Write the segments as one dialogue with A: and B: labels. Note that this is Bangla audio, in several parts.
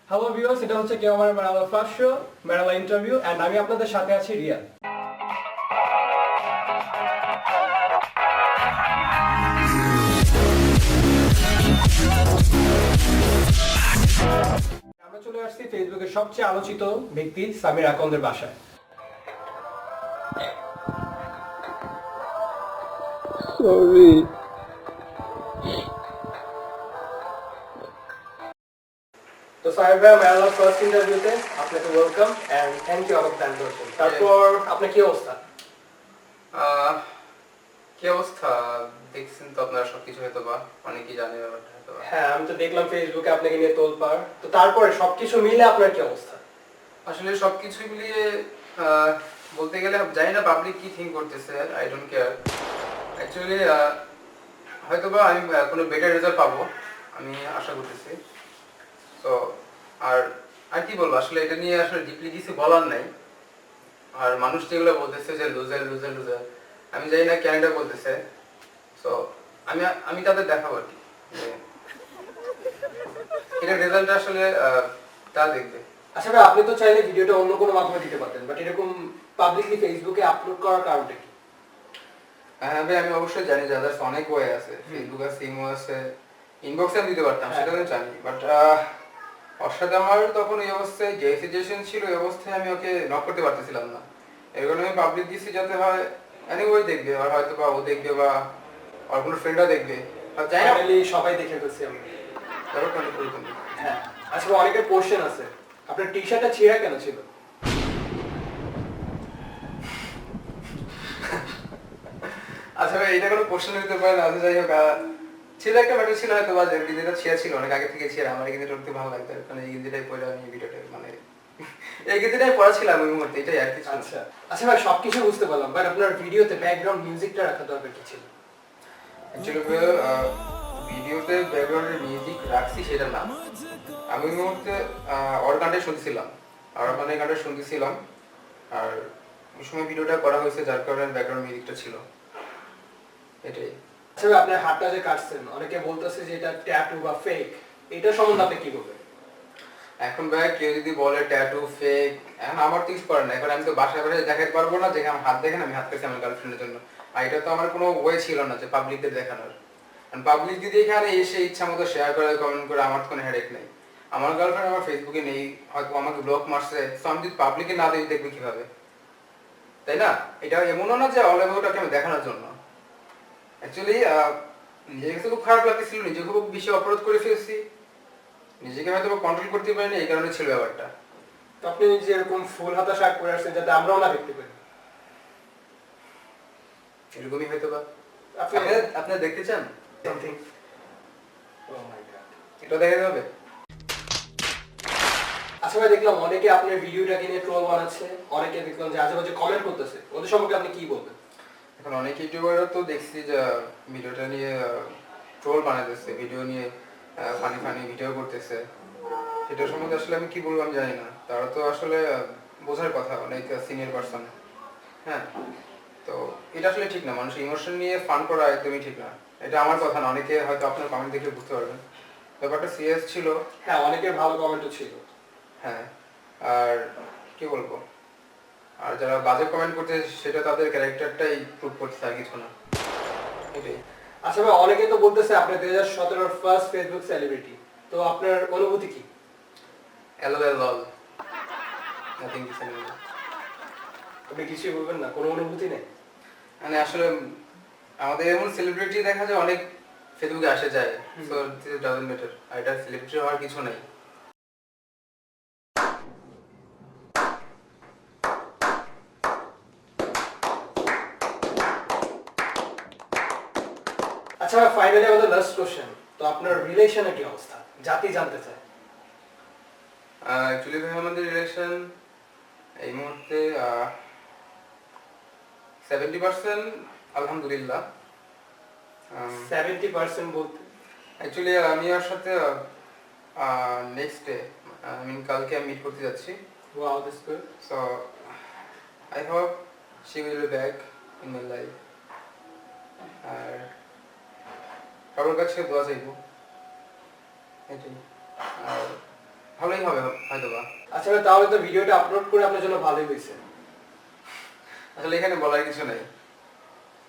A: হ্যালো ভিউয়ার্স, এটা হচ্ছে কেউ আমার মেরালা ফার্স্ট শো, মেরালা ইন্টারভিউ, এন্ড আমি আপনাদের সাথে আছি রিয়া। আমরা চলে আসছি ফেসবুকের সবচেয়ে আলোচিত ব্যক্তি সামির আকন্দের বাসায়।
B: সরি।
A: তো সামির ভাই, মেরালার ফার্স্ট ইন্টারভিউতে আপনাকে ওয়েলকাম এন্ড থ্যাংক ইউ আমাকে টাইম দেওয়ার জন্য। তারপর আপনার কি অবস্থা?
C: কি অবস্থা দেখছেন তো আপনারা সবকিছু হয়তো বা অনেকেই জানে ব্যাপারটা হয়তো বা।
A: হ্যাঁ, আমি তো দেখলাম ফেসবুকে আপনাকে নিয়ে তোলপাড়। তো তারপরে সবকিছু মিলে আপনার কি অবস্থা?
C: আসলে সবকিছু মিলিয়ে বলতে গেলে জানি না পাবলিক কি থিঙ্ক করতেছে, আই ডোন্ট কেয়ার অ্যাকচুয়ালি। হয়তো বা আমি কোনো বেটার রেজাল্ট পাবো আমি আশা করতেছি। তো আর আর কি বলবো, আসলে এটা নিয়ে আসলে ডিপলি কিছু বলার নাই। আর মানুষ যেগুলো বলতেছে যে লুজার লুজার লুজার, আমি জানি না ক্যানাডা বলতেছে। সো আমি আমি তাদের দেখাবো আর কি যে এটা রেজাল্ট আসলে তা দেখবে।
A: আচ্ছা ভাই, আপনি তো চাইলে ভিডিওটা অন্য কোনো মাধ্যমে দিতে পারতেন, বাট এরকম পাবলিকলি ফেসবুকে আপলোড করার কারণটা কি?
C: হ্যাঁ ভাই, আমি অবশ্যই জানি যে আদার্স অনেক ওয়ে আছে, ফেসবুক আছে, ইমো আছে, ইনবক্সে আমি দিতে পারতাম, সেটা আমি জানি। বাট ওর সাথে আমার তখন এই অবস্থায় যে সিচুয়েশন ছিল, এই অবস্থায় আমি ওকে নক করতে পারতেছিলাম না। এর কারণে আমি পাবলিক দিচ্ছি যাতে হয় এনিওয়ে দেখবে, আর হয়তো বা ও দেখবে বা আর কোনো ফ্রেন্ডরা দেখবে, আর জানি না
A: ফাইনালি সবাই দেখে ফেলছি আমি।
C: ব্যাপারটা অনেক এরকম।
A: হ্যাঁ। আচ্ছা ভাই, অনেকের কোশ্চেন আছে, আপনার টি শার্টটা ছিঁড়া কেন ছিল?
C: আচ্ছা ভাই, এটা কোনো কোশ্চেন হতে পারে না। আচ্ছা যাই হোক, ছিল একটা ম্যাটার ছিল হয়তো বা, যে গেঞ্জিটা ছেঁড়া ছিল, অনেক আগে থেকে ছেঁড়া। আমার এই গেঞ্জিটা উঠতে ভালো লাগতো, কারণ এই গেঞ্জিটাই পরে আমি ভিডিওটা মানে এই গেঞ্জিটাই পরা ছিলাম ওই মুহূর্তে, এটাই আর কিছু না।
A: আচ্ছা আচ্ছা ভাই, সবকিছু বুঝতে পারলাম, বাট আপনার ভিডিওতে ব্যাকগ্রাউন্ড মিউজিকটা রাখা দরকার কি ছিল?
C: অ্যাকচুয়ালি ভিডিওতে ব্যাকগ্রাউন্ডের মিউজিক রাখছি সেটা না, আমি ওই মুহূর্তে ওর গানটাই শুনছিলাম, আর মানে গানটা শুনতেছিলাম। আর ওই সময় ভিডিওটা করা হয়েছে যার কারণে ব্যাকগ্রাউন্ড মিউজিকটা ছিল, এটাই।
A: আচ্ছা ভাই, আপনার হাতটা যে কাটছেন, অনেকে বলতেছে যে এটা ট্যাটু বা ফেক, এটা সম্বন্ধে আপনি কি বলবেন?
C: এখন ভাই কেউ যদি বলে ট্যাটু ফেক, এখন আমার তো কিছু করার নাই। এখন আমি তো বাসায় বাসায় দেখাতে পারবো না যে আমার হাত দেখেন আমি হাত পেয়েছি আমার গার্লফ্রেন্ডের জন্য। আর এটা তো আমার কোনো ওয়ে ছিল না যে পাবলিকদের দেখানোর। পাবলিক যদি এখানে এসে ইচ্ছা মতো শেয়ার করে কমেন্ট করে, আমার তো কোনো হেডেক নেই। আমার গার্লফ্রেন্ড আমার ফেসবুকে নেই, হয়তো আমাকে ব্লক মারছে, তো আমি যদি পাবলিকে না দিই দেখবে কিভাবে, তাই না? এটা এমনও না যে অল ওটাকে আমি দেখানোর জন্য। অ্যাকচুয়ালি নিজের কাছে খুব খারাপ লাগতেছিল, নিজেকে খুব বেশি অপরাধ করে ফেলছি, নিজেকে হয়তো কন্ট্রোল করতে পারিনি, এই কারণে ছিল ব্যাপারটা।
A: তো আপনি যে এরকম ফুল হাতা শার্ট পরে আসছেন যাতে আমরাও না দেখতে পারি,
C: এরকমই হয়তো বা।
A: আপনি
C: আপনারা দেখতে চান
A: সামথিং। ও মাই গড।
C: এটা দেখা যাবে।
A: আচ্ছা ভাই, দেখলাম অনেকে আপনার ভিডিওটাকে নিয়ে ট্রোল বানাচ্ছে, অনেকে দেখলাম যে আজেবাজে কমেন্ট করতেছে, ওদের সম্পর্কে আপনি কি বলবেন?
C: এখন অনেক ইউটিউবাররা তো দেখছি যে ভিডিওটা নিয়ে ট্রোল বানাতেছে, ভিডিও নিয়ে ফানি ফানি ভিডিও করতেছে। সেটা সম্বন্ধে আসলে আমি কি বলবো আমি জানি না। তারা তো আসলে বোঝার কথা, অনেক সিনিয়র পারসন। হ্যাঁ, তো এটা আসলে ঠিক না, মানুষের ইমোশন নিয়ে ফান করা একদমই ঠিক না। এটা আমার কথা না, অনেকে হয়তো আপনার কমেন্ট দেখে বুঝতে পারবেন ব্যাপারটা সিরিয়াস ছিল।
A: হ্যাঁ, অনেকের ভালো কমেন্টও ছিল।
C: হ্যাঁ, আর কি বলবো, আর যারা বাজে কমেন্ট করছে সেটা তাদের ক্যারেক্টারটাই প্রুভ করছে, আর কিছু না, এটাই।
A: আচ্ছা ভাই, অনেকে তো বলতেছে আপনি 2017 ফার্স্ট ফেসবুক সেলিব্রিটি, তো আপনার অনুভূতি কি?
C: LOL, nothing to say.
A: আপনি কিছুই বলবেন না, কোনো অনুভূতি নেই?
C: মানে আসলে আমাদের এমন সেলিব্রিটি দেখা যায় অনেক ফেসবুকে আসে যায়, সো দিস ডাজন্ট ম্যাটার, আর এটা সেলিব্রিটি হওয়ার কিছু নেই।
A: আচ্ছা ভাই, ফাইনালি আমাদের লাস্ট কোশ্চেন, তো আপনার রিলেশনের কি অবস্থা জাতি জানতে চায়।
C: অ্যাকচুয়ালি ভাই আমাদের রিলেশন এই মুহূর্তে 70% আলহামদুলিল্লাহ।
A: 70% বলতে?
C: অ্যাকচুয়ালি আমি ওর সাথে নেক্সট ডে, আই মিন কালকে আমি মিট করতে যাচ্ছি।
A: Wow, this good.
C: So I hope she will be back in my life. আর সবার কাছে দোয়া চাইবো, এটাই। আর ভালোই হবে হয়তো বা।
A: আচ্ছা ভাই, তাহলে তো ভিডিওটা আপলোড করে আপনার জন্য ভালোই হয়েছে।
C: আসলে এখানে বলার কিছু নেই,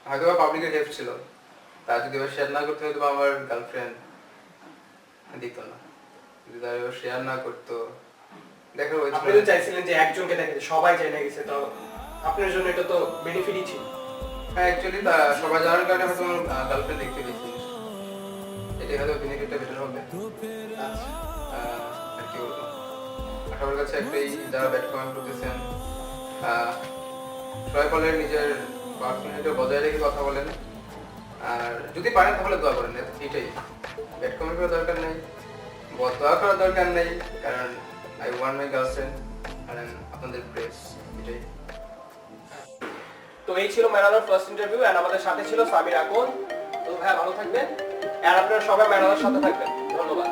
C: হয়তো বা পাবলিকের হেল্প ছিল, তা যদি এবার শেয়ার না করতে হয়তো বা আমার গার্লফ্রেন্ড দিত না, যদি তারা এবার শেয়ার না করতো দেখা
A: আপনি তো চাইছিলেন যে একজনকে দেখে সবাই জেনে গেছে, তো আপনার জন্য এটা তো বেনিফিটই ছিল।
C: হ্যাঁ অ্যাকচুয়ালি সবাই জানার কারণে হয়তো আমার গার্লফ্রেন্ড দেখতে পেয়েছি, এটাই হয়তো বেনিফিটটা বেটার হবে।
A: আচ্ছা,
C: আর কি বলবো, সবার কাছে একটাই, যারা ব্যাড কমেন্ট করতেছেন সবাই বলেন নিজের পার্সোনালিটি বজায় রেখে কথা বলেন, আর যদি পারেন তাহলে দোয়া করেন, এটাই। ব্যাড কমেন্ট করার দরকার নেই, দোয়া করার দরকার নেই, কারণ আই ওয়ান্ট মাই গার্লফ্রেন্ড কারণ আপনাদের প্রেস, এটাই।
A: তো এই ছিল ম্যারাডোনার ফার্স্ট ইন্টারভিউ, এন্ড আমাদের সাথে ছিল সামির আকন। তো ভাই ভালো থাকবেন, আর আপনারা সবাই ম্যারাডোনার সাথে থাকবেন। ধন্যবাদ।